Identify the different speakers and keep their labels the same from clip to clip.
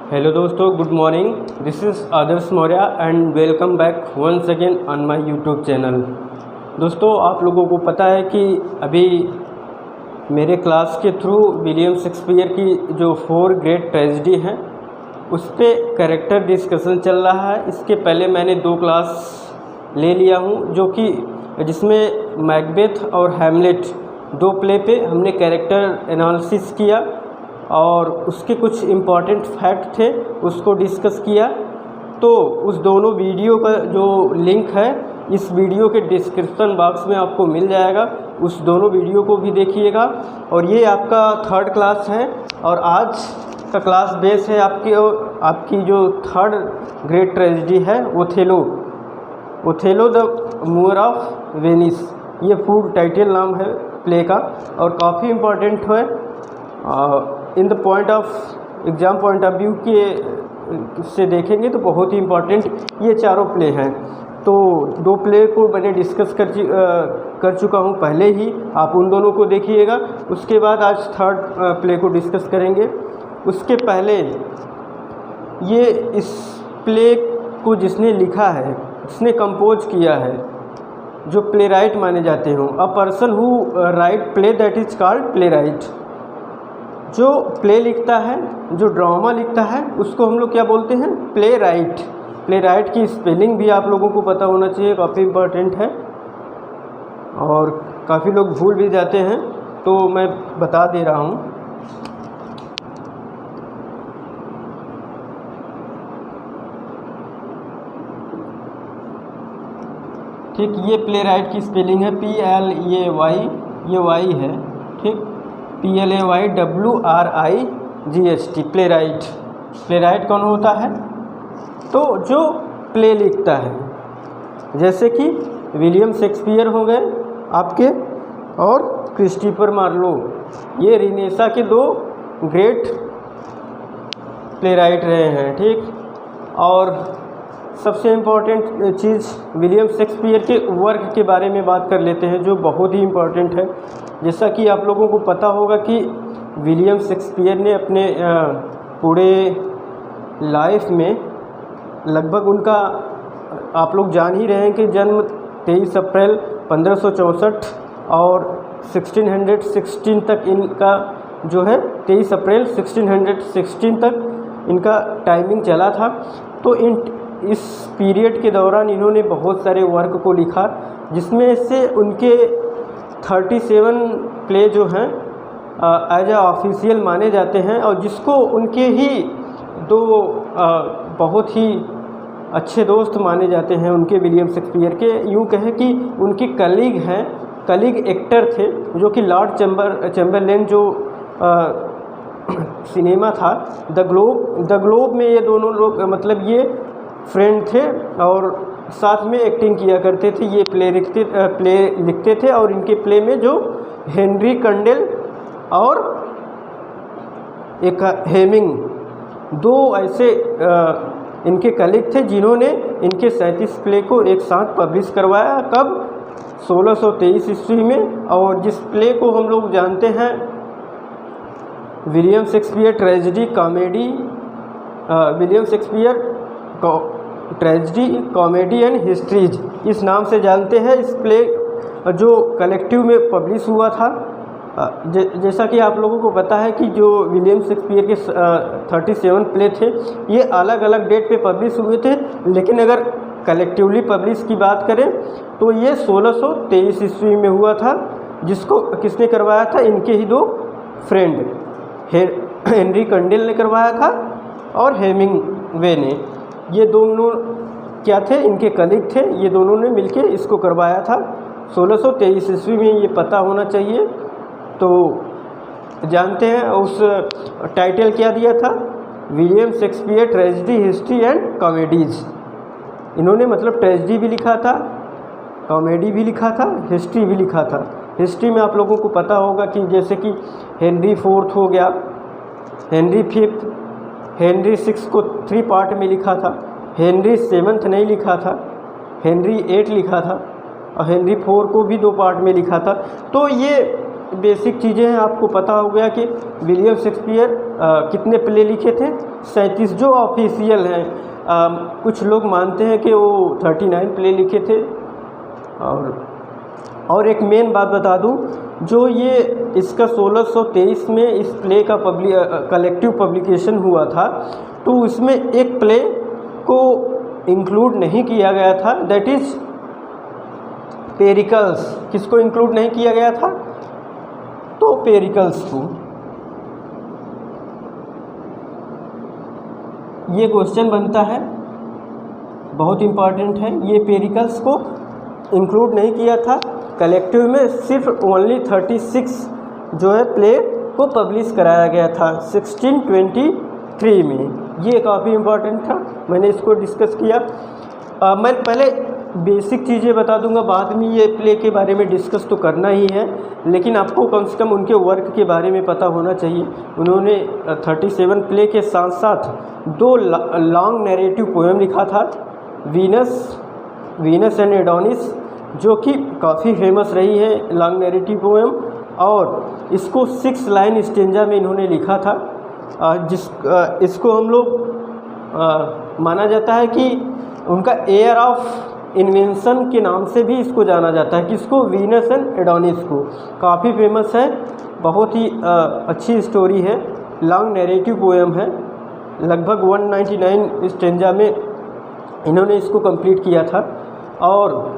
Speaker 1: Hello दोस्तों, good morning. This is Adarsh Maurya and welcome back once again on my YouTube channel. दोस्तों, आप लोगों को पता है कि अभी मेरे क्लास के थ्रू विलियम शेक्सपियर की जो 4 ग्रेट ट्रेजेडी हैं उस पर कैरेक्टर डिस्कशन चल रहा है। इसके पहले मैंने 2 क्लास ले लिया हूँ जो कि जिसमें मैकबेथ और हैमलेट 2 प्ले पे हमने कैरेक्टर एनालिसिस किया और उसके कुछ इम्पॉर्टेंट फैक्ट थे उसको डिस्कस किया। तो उस दोनों वीडियो का जो लिंक है इस वीडियो के डिस्क्रिप्शन बॉक्स में आपको मिल जाएगा, उस दोनों वीडियो को भी देखिएगा। और ये आपका 3rd क्लास है और आज का क्लास बेस है आपकी जो 3rd ग्रेट ट्रेजेडी है Othello the Moor of Venice. ये फुल टाइटल नाम है प्ले का और काफ़ी इम्पोर्टेंट है in the point of exam point of view के से देखेंगे तो बहुत ही इम्पोर्टेंट ये चारों प्ले हैं। तो 2 प्ले को मैंने डिस्कस कर चुका हूँ पहले ही, आप उन दोनों को देखिएगा। उसके बाद आज 3rd प्ले को डिस्कस करेंगे। उसके पहले ये इस प्ले को जिसने लिखा है, जिसने कंपोज किया है, जो प्ले राइट माने जाते हों, a person who right play that is called play right. जो प्ले लिखता है, जो ड्रामा लिखता है, उसको हम लोग क्या बोलते हैं? Play right. प्ले राइट की स्पेलिंग भी आप लोगों को पता होना चाहिए, काफ़ी इम्पोर्टेंट है और काफ़ी लोग भूल भी जाते हैं, तो मैं बता दे रहा हूँ। ठीक, ये प्ले राइट की स्पेलिंग है PLAY, ये वाई है, ठीक, PLAYWRIGHT, play right. Play right कौन होता है? तो जो प्ले लिखता है, जैसे कि विलियम शेक्सपियर हो गए आपके और क्रिस्टोफर मार्लो, ये रिनेसा के 2 ग्रेट प्ले राइट रहे हैं, ठीक। और सबसे इम्पॉर्टेंट चीज़ विलियम शेक्सपियर के वर्क के बारे में बात कर लेते हैं जो बहुत ही इम्पॉर्टेंट है। जैसा कि आप लोगों को पता होगा कि विलियम शेक्सपियर ने अपने पूरे लाइफ में लगभग उनका, आप लोग जान ही रहे हैं कि जन्म 23 अप्रैल 1564 और 1616 तक इनका जो है 23 अप्रैल 1616 तक इनका टाइमिंग चला था। तो इस पीरियड के दौरान इन्होंने बहुत सारे वर्क को लिखा, जिसमें से उनके 37 प्ले जो हैं एज आ ऑफिशियल माने जाते हैं और जिसको उनके ही 2 बहुत ही अच्छे दोस्त माने जाते हैं उनके, विलियम शेक्सपियर के। यूँ कहें कि उनके कलीग एक्टर थे जो कि लॉर्ड चैम्बरलेन जो सिनेमा था द ग्लोब में ये दोनों लोग मतलब ये फ्रेंड थे और साथ में एक्टिंग किया करते थे। ये प्ले लिखते थे और इनके प्ले में जो हेनरी कंडेल और एक हेमिंग, 2 ऐसे इनके कलीग थे जिन्होंने इनके 37 प्ले को एक साथ पब्लिश करवाया। कब? 1623 ईस्वी में। और जिस प्ले को हम लोग जानते हैं William Shakespeare tragedy comedy, William Shakespeare tragedy comedy and histories, इस नाम से जानते हैं। इस प्ले जो कलेक्टिव में पब्लिश हुआ था, जैसा कि आप लोगों को पता है कि जो विलियम शेक्सपियर के 37 प्ले थे ये अलग अलग डेट पे पब्लिश हुए थे, लेकिन अगर कलेक्टिवली पब्लिश की बात करें तो ये 1623 ईस्वी में हुआ था, जिसको किसने करवाया था? इनके ही 2 फ्रेंड हेनरी कंडेल ने करवाया था और हेमिंगवे ने। ये दोनों क्या थे? इनके कलीग थे। ये दोनों ने मिलके इसको करवाया था 1623 ईस्वी में, ये पता होना चाहिए। तो जानते हैं उस टाइटल क्या दिया था? William Shakespeare tragedy history and comedies. इन्होंने मतलब ट्रेजेडी भी लिखा था, कॉमेडी भी लिखा था, हिस्ट्री भी लिखा था। हिस्ट्री में आप लोगों को पता होगा कि जैसे कि हेनरी 4th हो गया, हेनरी 5th, हेनरी 6 को 3 पार्ट में लिखा था, हेनरी 7th नहीं लिखा था, हेनरी 8 लिखा था और हेनरी 4 को भी 2 पार्ट में लिखा था। तो ये बेसिक चीज़ें हैं, आपको पता हो गया कि विलियम शेक्सपियर कितने प्ले लिखे थे, 37 जो ऑफिशियल हैं। कुछ लोग मानते हैं कि वो 39 प्ले लिखे थे। और एक मेन बात बता दूं, जो ये इसका 1623 में इस प्ले का कलेक्टिव पब्लिकेशन हुआ था, तो उसमें एक प्ले को इंक्लूड नहीं किया गया था, दैट इज़ पेरिकल्स। किसको इंक्लूड नहीं किया गया था? तो पेरिकल्स को। ये क्वेश्चन बनता है, बहुत इम्पॉर्टेंट है। ये पेरिकल्स को इंक्लूड नहीं किया था कलेक्टिव में, सिर्फ ओनली 36 जो है प्ले को पब्लिश कराया गया था 1623 में। ये काफ़ी इम्पॉर्टेंट था, मैंने इसको डिस्कस किया। मैं पहले बेसिक चीज़ें बता दूंगा, बाद में ये प्ले के बारे में डिस्कस तो करना ही है, लेकिन आपको कम से कम उनके वर्क के बारे में पता होना चाहिए। उन्होंने 37 प्ले के साथ साथ 2 लॉन्ग नैरेटिव पोएम लिखा था, वीनस एंड एडोनिस, जो कि काफ़ी फेमस रही है लॉन्ग नैरेटिव पोएम, और इसको 6 लाइन स्टेंजा में इन्होंने लिखा था। इसको हम लोग माना जाता है कि उनका एयर ऑफ इन्वेंशन के नाम से भी इसको जाना जाता है। किसको? वीनस एंड एडोनिस को। काफ़ी फेमस है, बहुत ही अच्छी स्टोरी है, लॉन्ग नैरेटिव पोएम है। लगभग 199 स्टेंजा में इन्होंने इसको कंप्लीट किया था। और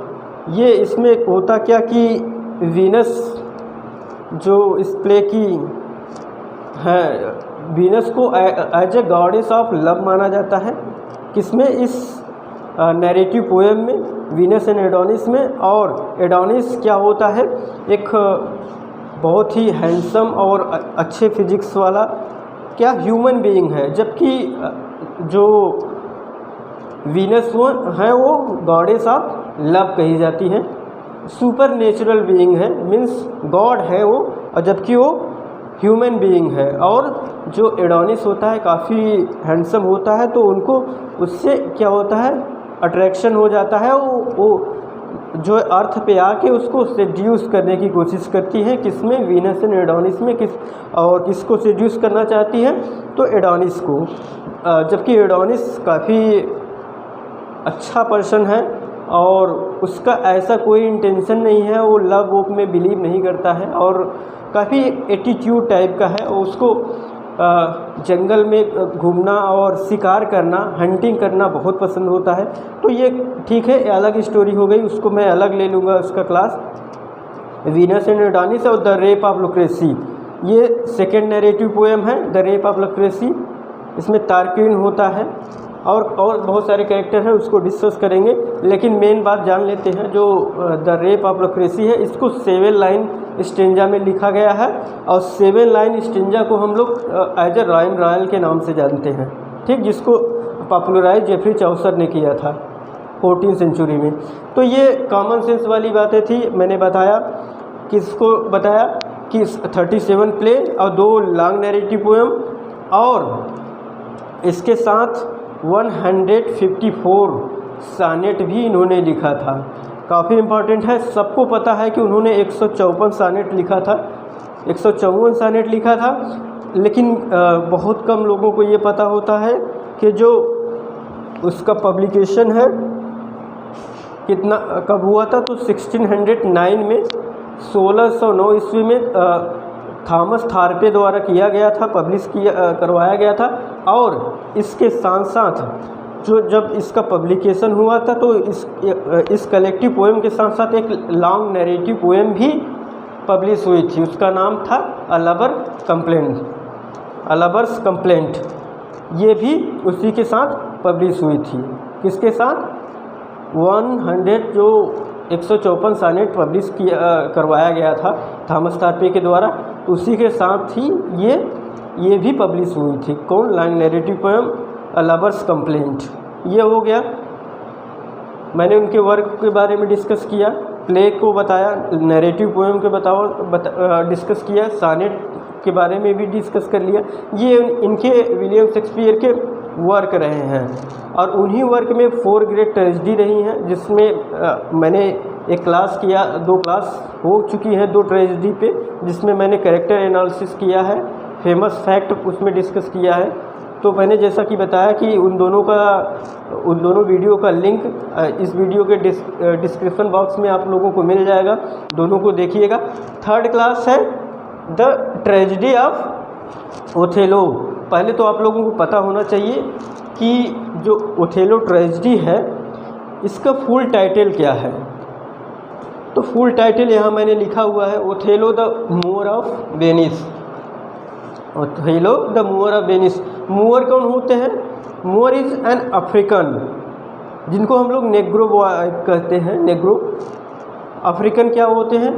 Speaker 1: ये इसमें होता क्या कि वीनस जो इस प्ले की है, वीनस को as a goddess of love माना जाता है। किसमें? इस नैरेटिव पोएम में, वीनस एंड एडोनिस में। और एडोनिस क्या होता है? एक बहुत ही हैंडसम और अच्छे फिजिक्स वाला क्या ह्यूमन बीइंग है, जबकि जो वीनस वो है वो गॉडेस ऑफ लव कही जाती है। सुपर नेचुरल बीइंग है, मीन्स गॉड है वो, और जबकि वो ह्यूमन बीइंग है। और जो एडोनिस होता है काफ़ी हैंडसम होता है, तो उनको उससे क्या होता है? अट्रैक्शन हो जाता है। वो जो अर्थ पे आके उसको सेड्यूस करने की कोशिश करती है। किसमें? वीनस एंड एडोनिस में। और किसको सेड्यूस करना चाहती है? तो एडोनिस को। जबकि एडोनिस काफ़ी अच्छा पर्सन है और उसका ऐसा कोई इंटेंशन नहीं है, वो लव वोक में बिलीव नहीं करता है और काफ़ी एटीट्यूड टाइप का है। उसको जंगल में घूमना और शिकार करना, हंटिंग करना बहुत पसंद होता है। तो ये ठीक है, अलग स्टोरी हो गई, उसको मैं अलग ले लूँगा उसका क्लास। वीनस एंड एडोनिस और द रेप ऑफ लुक्रेसी, ये सेकेंड नैरेटिव पोएम है, द रेप ऑफ लुक्रेसी। इसमें तार्क्विन होता है और बहुत सारे कैरेक्टर हैं, उसको डिस्कस करेंगे। लेकिन मेन बात जान लेते हैं, जो द रेप ऑफ लुक्रेसी है, इसको 7 लाइन स्टेंजा में लिखा गया है। और 7 लाइन स्टेंजा को हम लोग एज ए राइम रॉयल के नाम से जानते हैं, ठीक, जिसको पॉपुलराइज जेफरी चौसर ने किया था 14वीं सेंचुरी में। तो ये कॉमन सेंस वाली बातें थी। मैंने बताया, किसको बताया कि 37 प्ले और 2 लॉन्ग नैरेटिव पोएम, और इसके साथ 154 सानेट भी इन्होंने लिखा था। काफ़ी इम्पॉर्टेंट है, सबको पता है कि उन्होंने 154 सानेट लिखा था, 154 सानेट लिखा था। लेकिन बहुत कम लोगों को ये पता होता है कि जो उसका पब्लिकेशन है कितना कब हुआ था, तो 1609 में 1609 ईस्वी में थॉमस थॉर्पे द्वारा किया गया था, करवाया गया था। और इसके साथ साथ जब इसका पब्लिकेशन हुआ था, तो इस कलेक्टिव पोएम के साथ साथ एक लॉन्ग नैरेटिव पोएम भी पब्लिश हुई थी। उसका नाम था अ लवर्स कंप्लेंट। ये भी उसी के साथ पब्लिश हुई थी। किसके साथ? 154 सानेट पब्लिश करवाया गया था थॉमस थॉर्पे के द्वारा, उसी के साथ ही ये भी पब्लिश हुई थी। कौन? लॉन्ग नैरेटिव पोएम अ लवर्स कंप्लेंट। ये हो गया, मैंने उनके वर्क के बारे में डिस्कस किया, प्ले को बताया, नैरेटिव पोएम के डिस्कस किया, सानेट के बारे में भी डिस्कस कर लिया। ये इनके विलियम शेक्सपियर के वर्क रहे हैं और उन्हीं वर्क में 4 ग्रेट ट्रेजेडी रही हैं, जिसमें मैंने एक क्लास किया, 2 क्लास हो चुकी हैं 2 ट्रेजेडी पे, जिसमें मैंने कैरेक्टर एनालिसिस किया है, फेमस फैक्ट उसमें डिस्कस किया है। तो मैंने जैसा कि बताया कि उन दोनों वीडियो का लिंक इस वीडियो के डिस्क्रिप्शन बॉक्स में आप लोगों को मिल जाएगा, दोनों को देखिएगा। 3rd क्लास है द ट्रेजेडी ऑफ ओथेलो। पहले तो आप लोगों को पता होना चाहिए कि जो ओथेलो ट्रेजेडी है इसका फुल टाइटल क्या है। तो फुल टाइटल यहाँ मैंने लिखा हुआ है, Othello the Moor of Venice. Othello the Moor of Venice. Moor कौन होते हैं? मूवर इज़ एन अफ्रीकन, जिनको हम लोग नेग्रो कहते हैं। नेग्रो अफ्रीकन क्या होते हैं?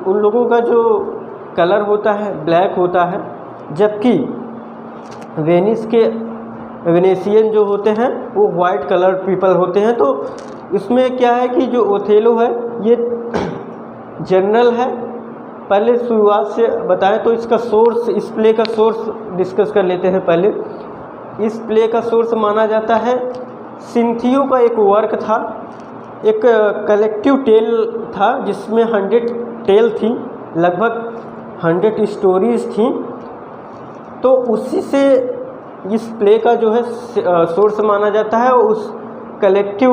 Speaker 1: उन लोगों का जो कलर होता है ब्लैक होता है, जबकि वेनेशियन जो होते हैं वो वाइट कलर पीपल होते हैं। तो इसमें क्या है कि जो ओथेलो है ये जनरल है। पहले शुरुआत से बताएं तो इसका सोर्स, इस प्ले का सोर्स डिस्कस कर लेते हैं। पहले इस प्ले का सोर्स माना जाता है सिंथियो का एक वर्क था, एक कलेक्टिव टेल था जिसमें 100 टेल थी, लगभग 100 स्टोरीज थी। तो उसी से इस प्ले का जो है सोर्स माना जाता है। उस कलेक्टिव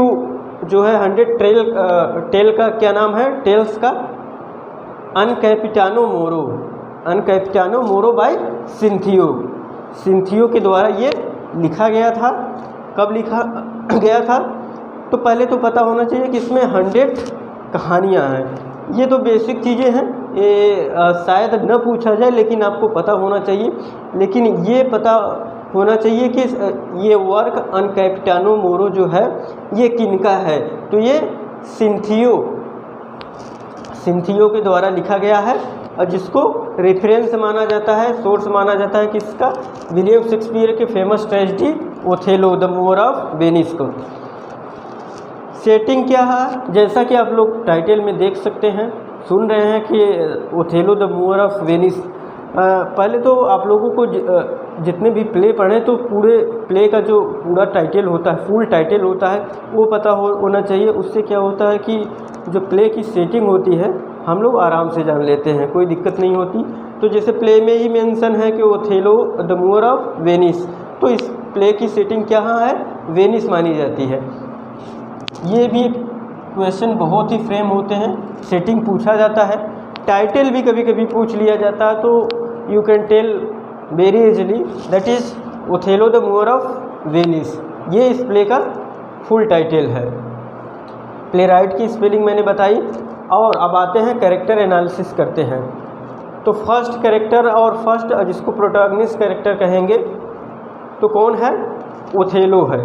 Speaker 1: जो है 100 टेल का क्या नाम है? टेल्स का अनकैपिटानो मोरो बाय सिंथियो के द्वारा ये लिखा गया था। कब लिखा गया था? तो पहले तो पता होना चाहिए कि इसमें 100 कहानियाँ हैं। ये तो बेसिक चीज़ें हैं, ये शायद न पूछा जाए लेकिन आपको पता होना चाहिए। लेकिन ये पता होना चाहिए कि ये वर्क अनकैपिटानो मोरो जो है ये किनका है? तो ये सिंथियो के द्वारा लिखा गया है, और जिसको रेफरेंस माना जाता है, सोर्स माना जाता है किसका? विलियम शेक्सपियर के famous tragedy Othello the Moor of Venice को। सेटिंग क्या है? जैसा कि आप लोग टाइटल में देख सकते हैं, सुन रहे हैं कि Othello the Moor of Venice. पहले तो आप लोगों को जितने भी प्ले पढ़ें तो पूरे प्ले का जो पूरा टाइटल होता है, फुल टाइटल होता है, वो पता होना चाहिए। उससे क्या होता है कि जो प्ले की सेटिंग होती है हम लोग आराम से जान लेते हैं, कोई दिक्कत नहीं होती। तो जैसे प्ले में ही मेंशन है कि Othello the Moor of Venice, तो इस प्ले की सेटिंग क्या है? वेनिस मानी जाती है। ये भी क्वेश्चन बहुत ही फ्रेम होते हैं, सेटिंग पूछा जाता है, टाइटल भी कभी कभी पूछ लिया जाता है। तो you can tell very easily that is Othello the Moor of Venice. ये इस प्ले का फुल टाइटल है। प्ले राइट की स्पेलिंग मैंने बताई, और अब आते हैं कैरेक्टर एनालिसिस करते हैं। तो फर्स्ट कैरेक्टर और फर्स्ट जिसको प्रोटैगनिस्ट कैरेक्टर कहेंगे तो कौन है? ओथेलो है।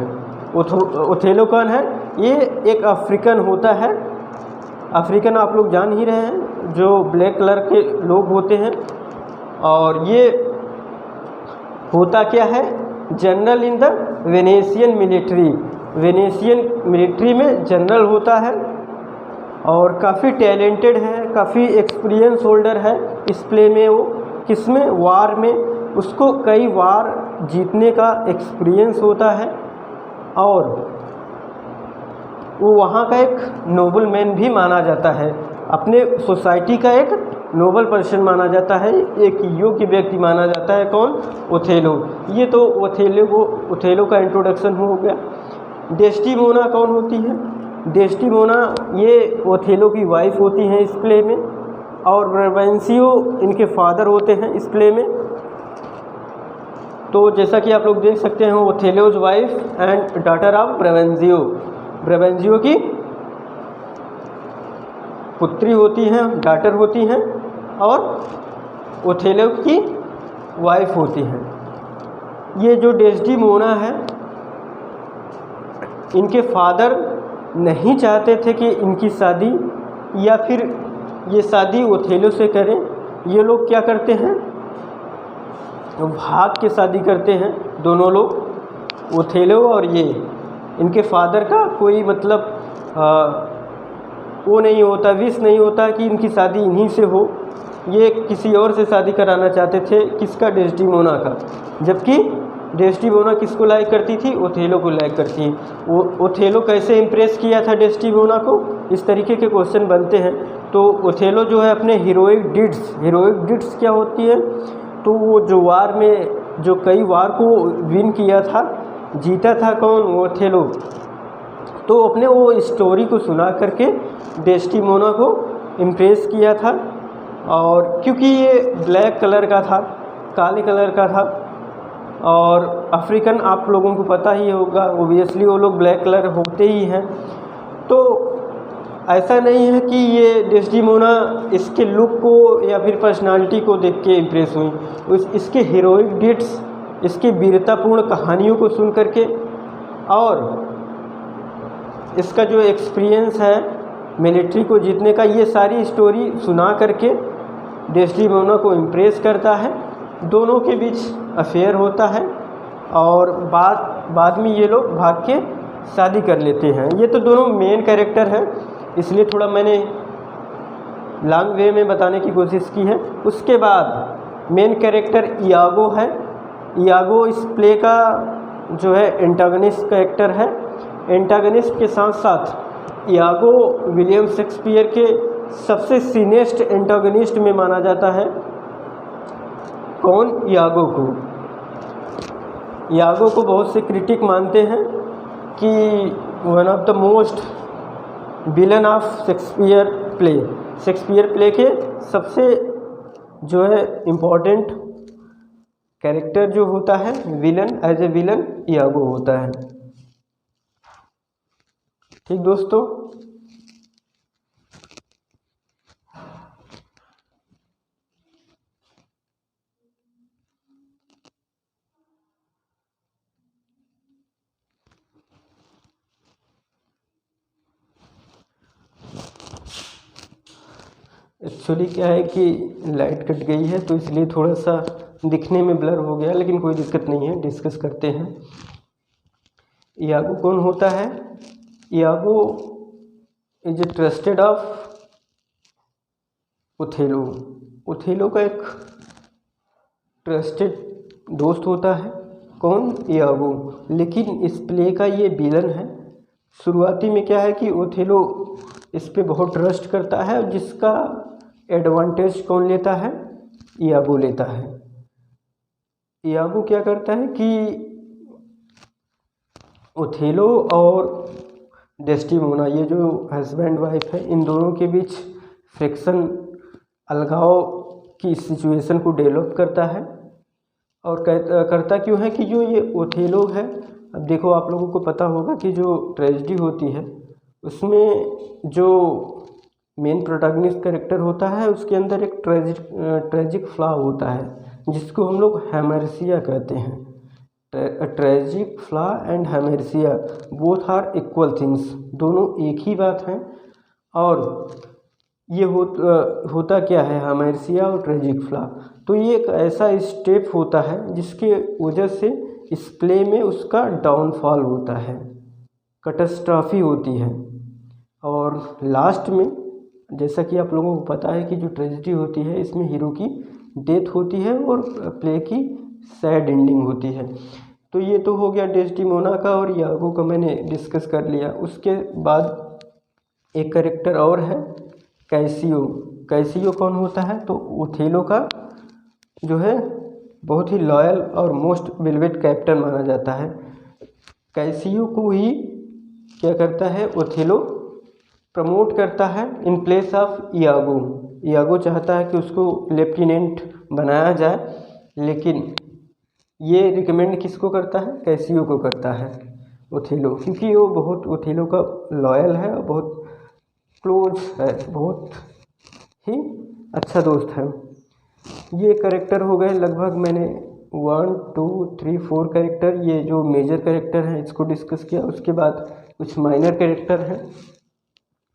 Speaker 1: ओथेलो कौन है? ये एक अफ्रीकन होता है। अफ्रीकन आप लोग जान ही रहे हैं, जो ब्लैक कलर के लोग होते हैं। और ये होता क्या है? General in the Venetian military में जनरल होता है, और काफ़ी टैलेंटेड है, काफ़ी एक्सपीरियंस होल्डर है इस प्ले में। वो किसमें? वार में। उसको कई वार जीतने का एक्सपीरियंस होता है, और वो वहाँ का एक नोबल मैन भी माना जाता है, अपने सोसाइटी का एक नोबल पर्सन माना जाता है, एक योग्य व्यक्ति माना जाता है। कौन? ओथेलो। ये तो ओथेलो का इंट्रोडक्शन हो गया। डेस्टिमोना कौन होती है? डेस्टिमोना ये ओथेलो की वाइफ होती हैं इस प्ले में, और ब्रेवेंसियो इनके फादर होते हैं इस प्ले में। तो जैसा कि आप लोग देख सकते हैं, ओथेलोज वाइफ एंड डॉटर ऑफ ब्रेवेंजियो की पुत्री होती हैं, डॉटर होती हैं, और ओथेलो की वाइफ होती हैं। ये जो डेस्टिमोना है, इनके फादर नहीं चाहते थे कि इनकी शादी या फिर ये शादी ओथेलो से करें। ये लोग क्या करते हैं? भाग के शादी करते हैं दोनों लोग, ओथेलो और ये। इनके फादर का कोई मतलब वो नहीं होता, विश नहीं होता कि इनकी शादी इन्हीं से हो। ये किसी और से शादी कराना चाहते थे। किसका? डेस्टिमोना का। जबकि डेस्टिमोना किसको लाइक करती थी? ओथेलो को लाइक करती है। वो ओथेलो कैसे इम्प्रेस किया था डेस्टिमोना को? इस तरीके के क्वेश्चन बनते हैं। तो ओथेलो जो है अपने हीरोइक डिड्स क्या होती है? तो वो जो वार में जो कई वार को विन किया था, जीता था कौन? ओथेलो। तो अपने वो स्टोरी को सुना करके डेस्टिमोना को इम्प्रेस किया था। और क्योंकि ये ब्लैक कलर का था, काले कलर का था, और अफ्रीकन आप लोगों को पता ही होगा, ओबियसली वो लोग ब्लैक कलर होते ही हैं। तो ऐसा नहीं है कि ये डेस्टिमोना इसके लुक को या फिर पर्सनालिटी को देख के इम्प्रेस हुई, इसके हीरोइक डिड्स, इसकी वीरतापूर्ण कहानियों को सुन करके और इसका जो एक्सपीरियंस है मिलिट्री को जीतने का, ये सारी स्टोरी सुना करके डेस्टिमोना को इम्प्रेस करता है। दोनों के बीच अफेयर होता है और बाद में ये लोग भाग के शादी कर लेते हैं। ये तो दोनों मेन कैरेक्टर हैं, इसलिए थोड़ा मैंने लॉन्ग वे में बताने की कोशिश की है। उसके बाद मेन कैरेक्टर इयागो है। इयागो इस प्ले का जो है एंटागनिस्ट कैरेक्टर है। एंटागनिस्ट के साथ साथ इयागो विलियम शेक्सपियर के सबसे सीनियरेस्ट एंटागनिस्ट में माना जाता है। कौन? इयागो को। इयागो को बहुत से क्रिटिक मानते हैं कि one of the most villain of Shakespeare play के सबसे जो है इम्पोर्टेंट कैरेक्टर जो होता है villain, as a villain Iago होता है। ठीक दोस्तों, एक्चुअली क्या है कि लाइट कट गई है तो इसलिए थोड़ा सा दिखने में ब्लर हो गया, लेकिन कोई दिक्कत नहीं है, डिस्कस करते हैं। इयागो कौन होता है? Iago is a trusted of Othello. Othello का एक ट्रस्टेड दोस्त होता है। कौन? इयागो। लेकिन इस प्ले का ये विलन है। शुरुआती में क्या है कि ओथेलो इस पे बहुत ट्रस्ट करता है, जिसका एडवांटेज कौन लेता है? इयागो लेता है। इयागो क्या करता है कि ओथेलो और डेस्टिमोना, ये जो हस्बैंड वाइफ है, इन दोनों के बीच फ्रिक्शन, अलगाव की सिचुएशन को डेवलप करता है। और करता क्यों है कि जो ये ओथेलो है, अब देखो आप लोगों को पता होगा कि जो ट्रेजेडी होती है उसमें जो मेन प्रोटैगनिस्ट कैरेक्टर होता है उसके अंदर एक ट्रेजिक फ्लॉ होता है, जिसको हम लोग हेमरसिया कहते हैं। Tragic flaw and hamartia both are equal things, दोनों एक ही बात हैं। और ये होता क्या है हेमरसिया और ट्रेजिक फ्लॉ? तो ये एक ऐसा स्टेप होता है जिसके वजह से इस प्ले में उसका डाउनफॉल होता है, कैटास्ट्रॉफी होती है। और लास्ट में जैसा कि आप लोगों को पता है कि जो ट्रेजेडी होती है इसमें हीरो की डेथ होती है और प्ले की सैड एंडिंग होती है। तो ये तो हो गया डेस्टिमोना का और इयागो का, मैंने डिस्कस कर लिया। उसके बाद एक कैरेक्टर और है कैसियो। कैसियो कौन होता है? तो ओथेलो का जो है बहुत ही लॉयल और मोस्ट वेलवेट कैप्टन माना जाता है। कैसियो को ही क्या करता है ओथेलो? प्रमोट करता है in place of Iago. Iago चाहता है कि उसको लेफ्टिनेंट बनाया जाए, लेकिन ये रिकमेंड किसको करता है? कैसियो को करता है ओथेलो, क्योंकि वो बहुत ओथेलो का लॉयल है और बहुत क्लोज है, बहुत ही अच्छा दोस्त है। ये कैरेक्टर हो गए लगभग, मैंने 1 2 3 4 कैरेक्टर, ये जो मेजर कैरेक्टर है इसको डिस्कस किया। उसके बाद कुछ माइनर कैरेक्टर हैं,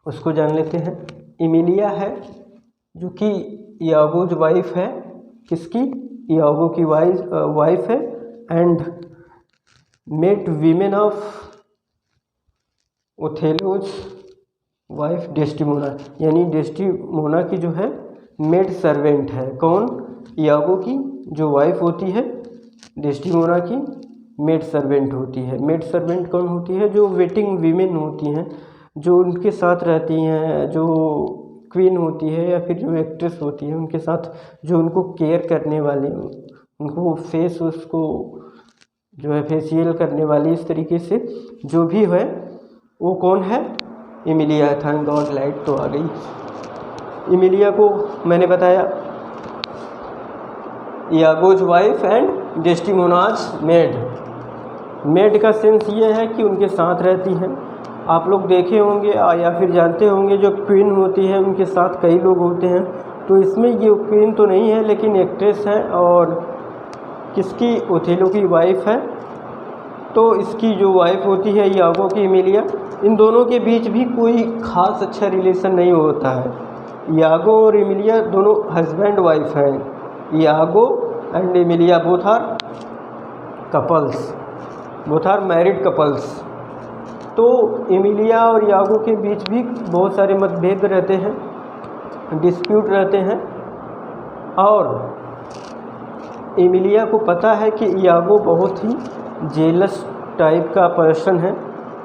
Speaker 1: उसको जान लेते हैं। इमिलिया है जो कि इयागोज वाइफ है। किसकी? इयागो की वाइफ है। And maid women of Othello's wife Desdemona, यानी डेस्टिमोना की जो है मेड सर्वेंट है। कौन? इयागो की जो वाइफ होती है डेस्टिमोना की मेड सर्वेंट होती है। मेड सर्वेंट कौन होती है? जो वेटिंग वीमेन होती हैं, जो उनके साथ रहती हैं, जो क्वीन होती है या फिर जो एक्ट्रेस होती है उनके साथ जो उनको केयर करने वाली, उनको फेस उसको जो है फेशियल करने वाली, इस तरीके से जो भी है वो कौन है? एमिलिया। थैंक गॉड लाइट तो आ गई। एमिलिया को मैंने बताया यागोज वाइफ एंड डेस्टिमोनाज मेड। मेड का सेंस ये है कि उनके साथ रहती हैं। आप लोग देखे होंगे या फिर जानते होंगे जो क्वीन होती है उनके साथ कई लोग होते हैं, तो इसमें ये क्वीन तो नहीं है लेकिन एक्ट्रेस है और किसकी? ओथेलो की वाइफ है। तो इसकी जो वाइफ होती है यागो की एमिलिया, इन दोनों के बीच भी कोई ख़ास अच्छा रिलेशन नहीं होता है। यागो और एमिलिया दोनों हस्बैंड वाइफ हैं। Iago and Emilia both are couples, both are married couples. तो एमिलिया और यागो के बीच भी बहुत सारे मतभेद रहते हैं, डिस्प्यूट रहते हैं और एमिलिया को पता है कि यागो बहुत ही जेलस टाइप का पर्सन है,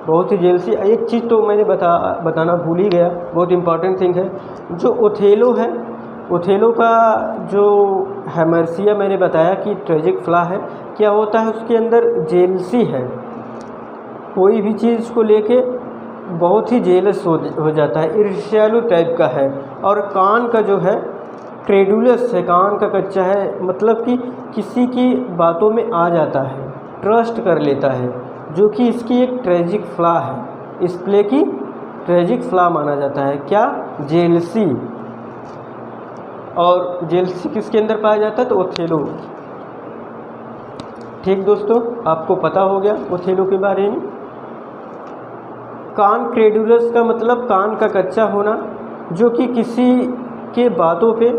Speaker 1: बहुत ही जेलसी। एक चीज़ तो मैंने बताना भूल ही गया, बहुत इम्पॉर्टेंट थिंग है। जो ओथेलो है, ओथेलो का जो हैमर्सिया मैंने बताया कि ट्रेजिक फ्लॉ है, क्या होता है उसके अंदर? जेलसी है। कोई भी चीज़ को लेके बहुत ही जेलस हो जाता है, ईर्ष्यालु टाइप का है। और कान का जो है क्रेडुलस है, कान का कच्चा है, मतलब कि किसी की बातों में आ जाता है, ट्रस्ट कर लेता है, जो कि इसकी एक ट्रेजिक फ्लॉ है। इस प्ले की ट्रेजिक फ्लॉ माना जाता है। क्या? जेलसी। और जेलसी किसके अंदर पाया जाता है? तो ओथेलो। ठीक दोस्तों, आपको पता हो गया ओथेलो के बारे में। कान क्रेडुलस का मतलब कान का कच्चा होना, जो कि किसी के बातों पे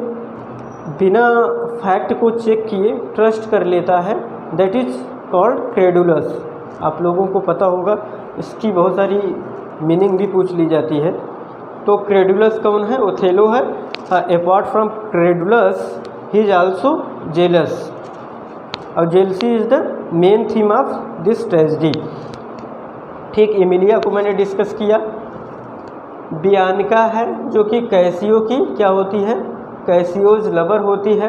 Speaker 1: बिना फैक्ट को चेक किए ट्रस्ट कर लेता है, दैट इज़ कॉल्ड क्रेडुलस। आप लोगों को पता होगा, इसकी बहुत सारी मीनिंग भी पूछ ली जाती है। तो क्रेडुलस कौन है? ओथेलो है। Apart from credulous he is also jealous, और jealousy is the main theme of this tragedy. ठीक, एमिलिया को मैंने डिस्कस किया। बियानिका है जो कि कैसियो की क्या होती है? कैसियोज लवर होती है।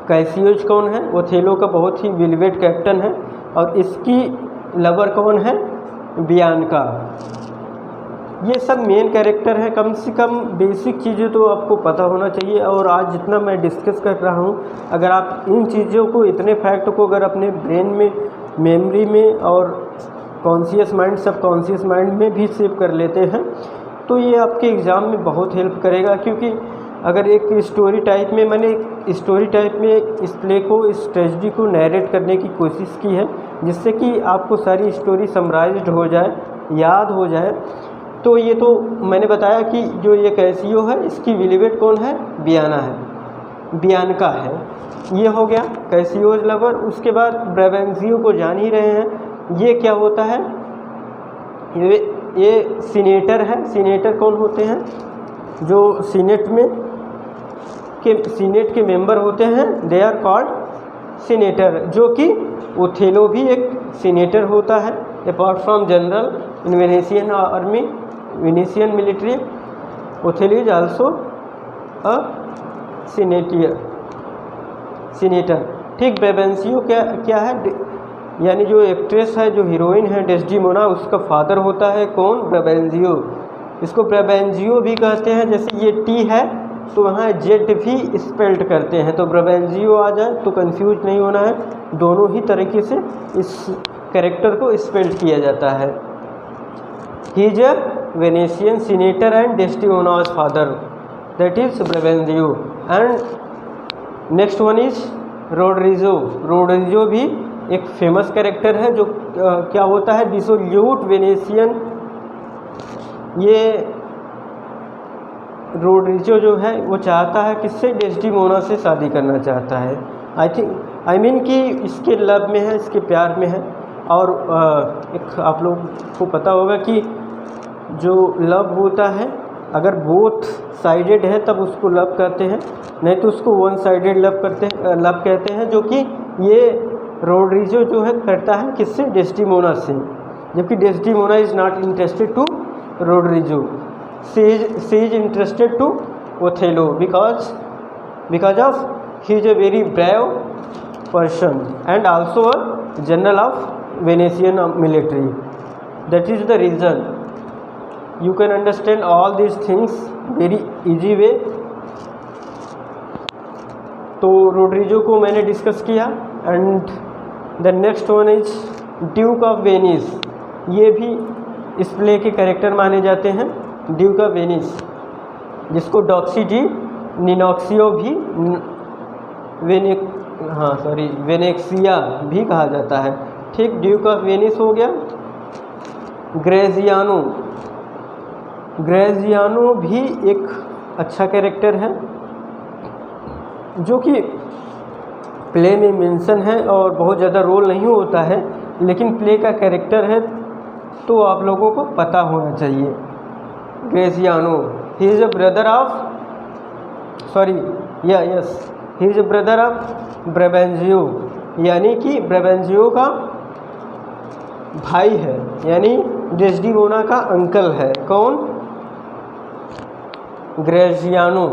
Speaker 1: कैसियोज कौन है? ओथेलो का बहुत ही वेलवेट कैप्टन है और इसकी लवर कौन है? बियानिका। ये सब मेन कैरेक्टर है। कम से कम बेसिक चीज़ें तो आपको पता होना चाहिए। और आज जितना मैं डिस्कस कर रहा हूँ, अगर आप इन चीज़ों को, इतने फैक्ट को अगर अपने ब्रेन में, मेमोरी में और कॉन्शियस माइंड, सबकॉन्शियस माइंड में भी सेव कर लेते हैं, तो ये आपके एग्ज़ाम में बहुत हेल्प करेगा। क्योंकि अगर एक स्टोरी टाइप में, मैंने स्टोरी टाइप में इस प्ले को, इस ट्रेजेडी को नैरेट करने की कोशिश की है, जिससे कि आपको सारी स्टोरी समराइज्ड हो जाए, याद हो जाए। तो ये तो मैंने बताया कि जो ये कैसियो है, इसकी वेलवेट कौन है? बियाना है, बियानका है। ये हो गया कैसियोज लवर। उसके बाद ब्रेवेंजियो को जान ही रहे हैं, ये क्या होता है? ये सीनेटर है। सीनेटर कौन होते हैं? जो सीनेट के मेंबर होते हैं, दे आर कॉल्ड सीनेटर। जो कि ओथेलो भी एक सीनेटर होता है। Apart from general in Venetian army, Venetian military, Othello is also a senator. ठीक, ब्रेवेंजियो क्या है? यानी जो एक्ट्रेस है, जो हीरोइन है डेस्डिमोना, उसका फादर होता है कौन? ब्रेवेंजियो। इसको ब्रेवेंजियो भी कहते हैं। जैसे ये टी है तो वहाँ जेड भी स्पेल्ट करते हैं, तो ब्रेवेंजियो आ जाए तो कंफ्यूज नहीं होना है, दोनों ही तरीके से इस कैरेक्टर को स्पेल्ट किया जाता है। He is a Venetian senator and Desdemona's father, that is Brabantio. And next one is Roderigo. Roderigo भी एक फेमस कैरेक्टर है, जो क्या होता है? डिसोल्यूट वेनेशियन। ये रोड्रिगो जो है वो चाहता है किससे? डेस्टिमोना से शादी करना चाहता है। आई मीन कि इसके लव में है, इसके प्यार में है। और एक आप लोग को पता होगा कि जो लव होता है, अगर बोथ साइडेड है तब उसको लव कहते हैं, नहीं तो उसको वन साइडेड लव कहते हैं, जो कि ये रोड्रिगो जो है करता है किससे, डेस्टिमोना से, जबकि Desdemona is not interested to Roderigo, she is interested to Othello because of he is a very brave person and also a general of Venetian military, that is the reason you can understand all these things very easy way। तो Rodrigo को मैंने discuss किया। And the next one is Duke of Venice, ये भी इस play के character माने जाते हैं, ड्यूक ऑफ वेनिस, जिसको डॉक्सी डी निनॉक्सियो भी वेनेक्सिया भी कहा जाता है। ठीक, ड्यूक ऑफ वेनिस हो गया। ग्रेजियानो भी एक अच्छा कैरेक्टर है जो कि प्ले में मेंशन है और बहुत ज़्यादा रोल नहीं होता है, लेकिन प्ले का कैरेक्टर है तो आप लोगों को पता होना चाहिए। Gratiano, he is a brother of he is a brother of Brabantio, यानी कि ब्रेबेंजियो का भाई है, यानी डेस्डिमोना का अंकल है। कौन? ग्रेजियानो।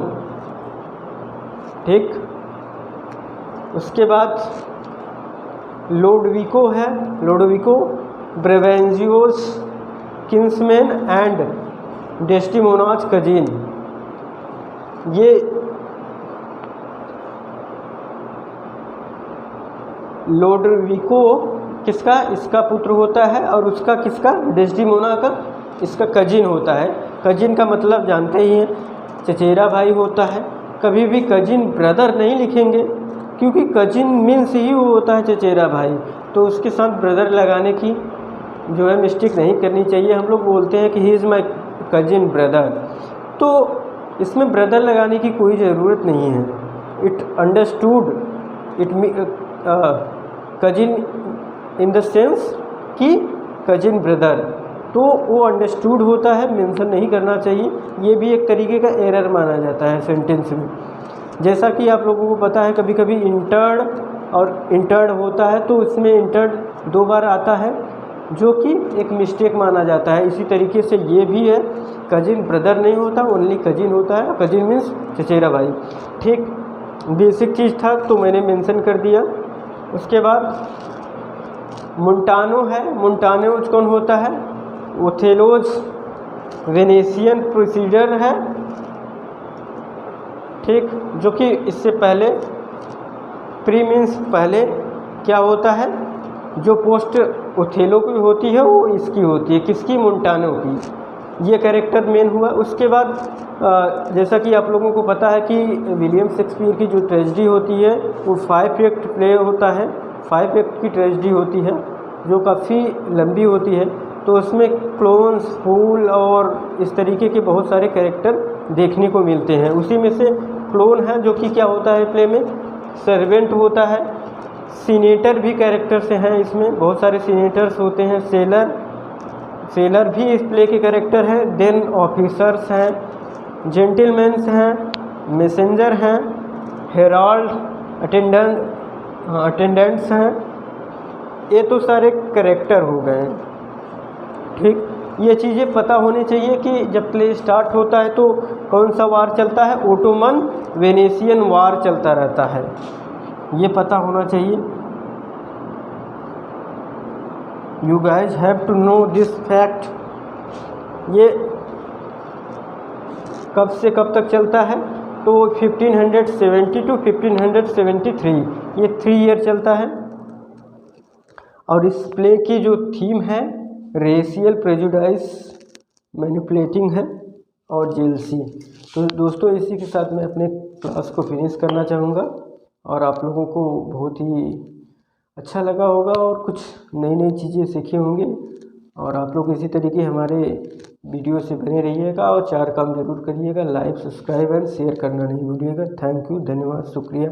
Speaker 1: ठीक, उसके बाद लोडविको है, लोडविको ब्रेबेंजियोस किंग्समैन एंड डेस्टिमोनाज कजिन। ये लोडविको किसका, इसका पुत्र होता है, और उसका किसका, डेस्टिमोना का इसका कजिन होता है। कजिन का मतलब जानते ही हैं, चचेरा भाई होता है। कभी भी कजिन ब्रदर नहीं लिखेंगे, क्योंकि कजिन मीन्स ही वो होता है चचेरा भाई, तो उसके साथ ब्रदर लगाने की जो है मिस्टेक नहीं करनी चाहिए। हम लोग बोलते हैं कि he is my cousin brother, तो इसमें ब्रदर लगाने की कोई ज़रूरत नहीं है। It understood cousin in the sense कि कजिन ब्रदर, तो वो अंडरस्टूड होता है, मेंशन नहीं करना चाहिए। ये भी एक तरीके का एरर माना जाता है सेंटेंस में। जैसा कि आप लोगों को पता है कभी कभी इंटर्ड और इंटर्ड होता है, तो इसमें इंटर्ड 2 बार आता है, जो कि एक मिस्टेक माना जाता है। इसी तरीके से ये भी है, कजिन ब्रदर नहीं होता, ओनली कजिन होता है। कजिन मीन्स चचेरा भाई। ठीक, बेसिक चीज़ था तो मैंने मेंशन कर दिया। उसके बाद मोंटानो है। मोंटानो कौन होता है? ओथेलोज वेनेशियन प्रोसीजर है। ठीक, जो कि इससे पहले प्री मीन्स पहले क्या होता है, जो पोस्ट ओथेलो की होती है वो इसकी होती है, किसकी? मोंटानो की। ये कैरेक्टर मेन हुआ। उसके बाद जैसा कि आप लोगों को पता है कि विलियम शेक्सपियर की जो ट्रेजेडी होती है वो 5 एक्ट प्ले होता है, 5 एक्ट की ट्रेजेडी होती है जो काफ़ी लंबी होती है। तो उसमें क्लोन्स, फूल और इस तरीके के बहुत सारे कैरेक्टर देखने को मिलते हैं। उसी में से क्लोन है जो कि क्या होता है प्ले में, सर्वेंट होता है। सीनेटर भी कैरेक्टर से हैं, इसमें बहुत सारे सीनेटर्स होते हैं। सेलर भी इस प्ले के कैरेक्टर हैं। देन ऑफिसर्स हैं, जेंटलमैन्स हैं, मैसेंजर हैं, हेराल्ड, अटेंडेंट्स हैं। ये तो सारे कैरेक्टर हो गए। ठीक, ये चीज़ें पता होनी चाहिए कि जब प्ले स्टार्ट होता है तो कौन सा वार चलता है। ओटोमन वेनेशियन वार चलता रहता है, ये पता होना चाहिए। You guys have to know this fact. ये कब से कब तक चलता है? तो 1570 टू 1573, ये 3 ईयर चलता है। और इस प्ले की जो थीम है रेशियल प्रेजुडाइज, मैनिपुलेटिंग है और जेलसी। तो दोस्तों इसी के साथ मैं अपने क्लास को फिनिश करना चाहूँगा और आप लोगों को बहुत ही अच्छा लगा होगा और कुछ नई नई चीज़ें सीखी होंगी। और आप लोग इसी तरीके हमारे वीडियो से बने रहिएगा और 4 काम ज़रूर करिएगा, लाइक, सब्सक्राइब एंड शेयर करना नहीं भूलिएगा। थैंक यू, धन्यवाद, शुक्रिया।